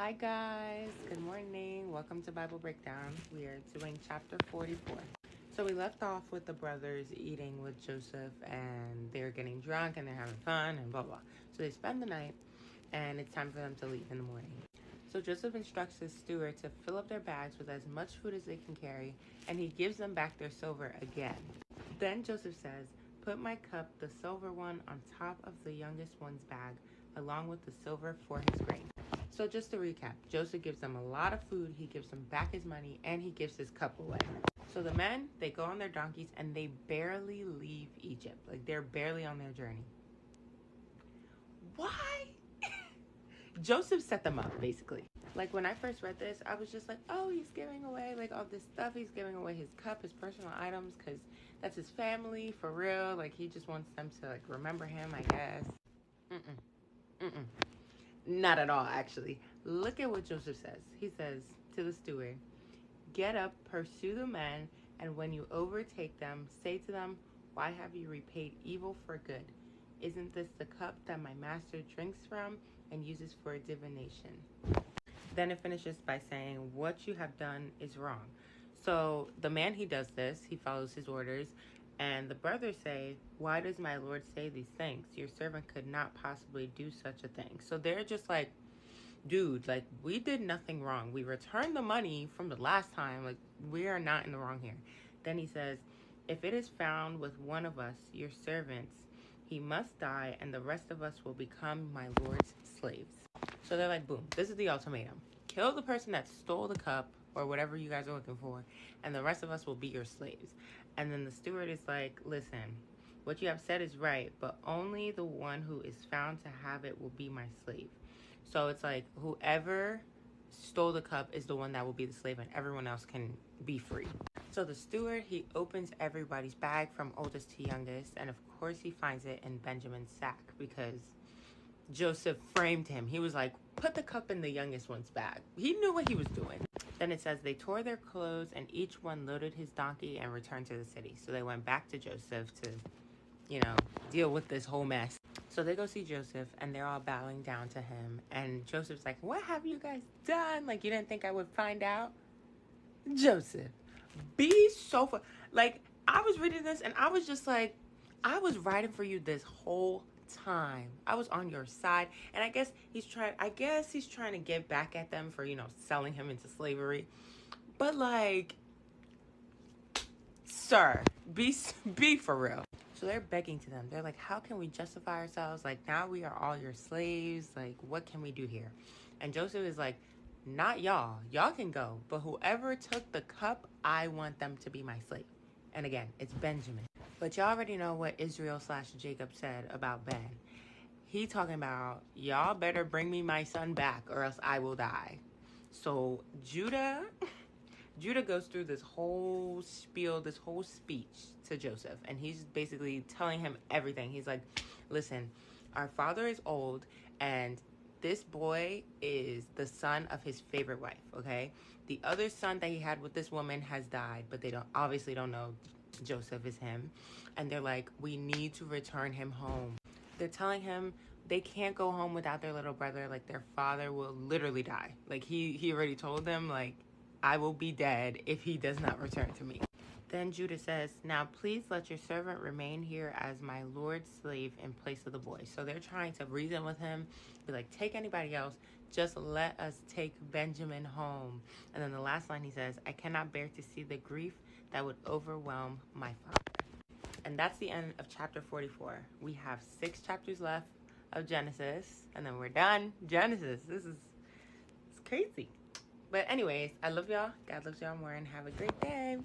Hi guys, good morning. Welcome to Bible Breakdown. We are doing chapter 44. So we left off with the brothers eating with Joseph and they're getting drunk and they're having fun and blah blah. So they spend the night and it's time for them to leave in the morning. So Joseph instructs his steward to fill up their bags with as much food as they can carry, and he gives them back their silver again. Then Joseph says, "Put my cup, the silver one, on top of the youngest one's bag, along with the silver for his grain." So just to recap, Joseph gives them a lot of food, he gives them back his money, and he gives his cup away. So the men, they go on their donkeys and they barely leave Egypt. Like they're barely on their journey. Why? Joseph set them up, basically. Like when I first read this, I was just like, oh, he's giving away like all this stuff. He's giving away his cup, his personal items, because that's his family, for real. Like he just wants them to like remember him, I guess. Not at all, actually. Look at what Joseph says. He says to the steward, "Get up, pursue the men, and when you overtake them, say to them, 'Why have you repaid evil for good? Isn't this the cup that my master drinks from and uses for divination?'" Then it finishes by saying, "What you have done is wrong." So the man, he does this, he follows his orders, and the brothers say, "Why does my lord say these things? Your servant could not possibly do such a thing." So they're just like, dude, like, we did nothing wrong. We returned the money from the last time. Like, we are not in the wrong here. Then he says, "If it is found with one of us, your servants, he must die, and the rest of us will become my lord's slaves." So they're like, boom, this is the ultimatum. Kill the person that stole the cup or whatever you guys are looking for, and the rest of us will be your slaves. And then the steward is like, "Listen, what you have said is right, but only the one who is found to have it will be my slave." So it's like whoever stole the cup is the one that will be the slave, and everyone else can be free. So the steward, he opens everybody's bag from oldest to youngest, and of course he finds it in Benjamin's sack because Joseph framed him. He was like, "Put the cup in the youngest one's bag." He knew what he was doing. Then it says they tore their clothes and each one loaded his donkey and returned to the city. So they went back to Joseph to, deal with this whole mess. So they go see Joseph and they're all bowing down to him. And Joseph's like, "What have you guys done? Like, you didn't think I would find out?" Joseph, be so like, I was reading this and I was just like, I was writing for you this whole time. I was on your side. And I guess he's trying to get back at them for, selling him into slavery. But like, sir, be for real. So they're begging to them. They're like, "How can we justify ourselves? Like, now we are all your slaves. Like, what can we do here?" And Joseph is like, "Not y'all. Y'all can go. But whoever took the cup, I want them to be my slave." And again, it's Benjamin. But y'all already know what Israel/Jacob said about Ben. He talking about, "Y'all better bring me my son back or else I will die." So Judah goes through this whole spiel, this whole speech to Joseph, and he's basically telling him everything. He's like, "Listen, our father is old, and this boy is the son of his favorite wife, okay? The other son that he had with this woman has died, but they obviously don't know Joseph is him. And they're like, we need to return him home." They're telling him they can't go home without their little brother. Like, their father will literally die. Like, he already told them, like, "I will be dead if he does not return to me." Then Judah says, "Now please let your servant remain here as my lord's slave in place of the boy." So they're trying to reason with him, be like, "Take anybody else, just let us take Benjamin home." And then the last line he says, "I cannot bear to see the grief that would overwhelm my father." And that's the end of chapter 44. We have 6 chapters left of Genesis, and then we're done. Genesis, it's crazy. But anyways, I love y'all. God loves y'all more, and have a great day.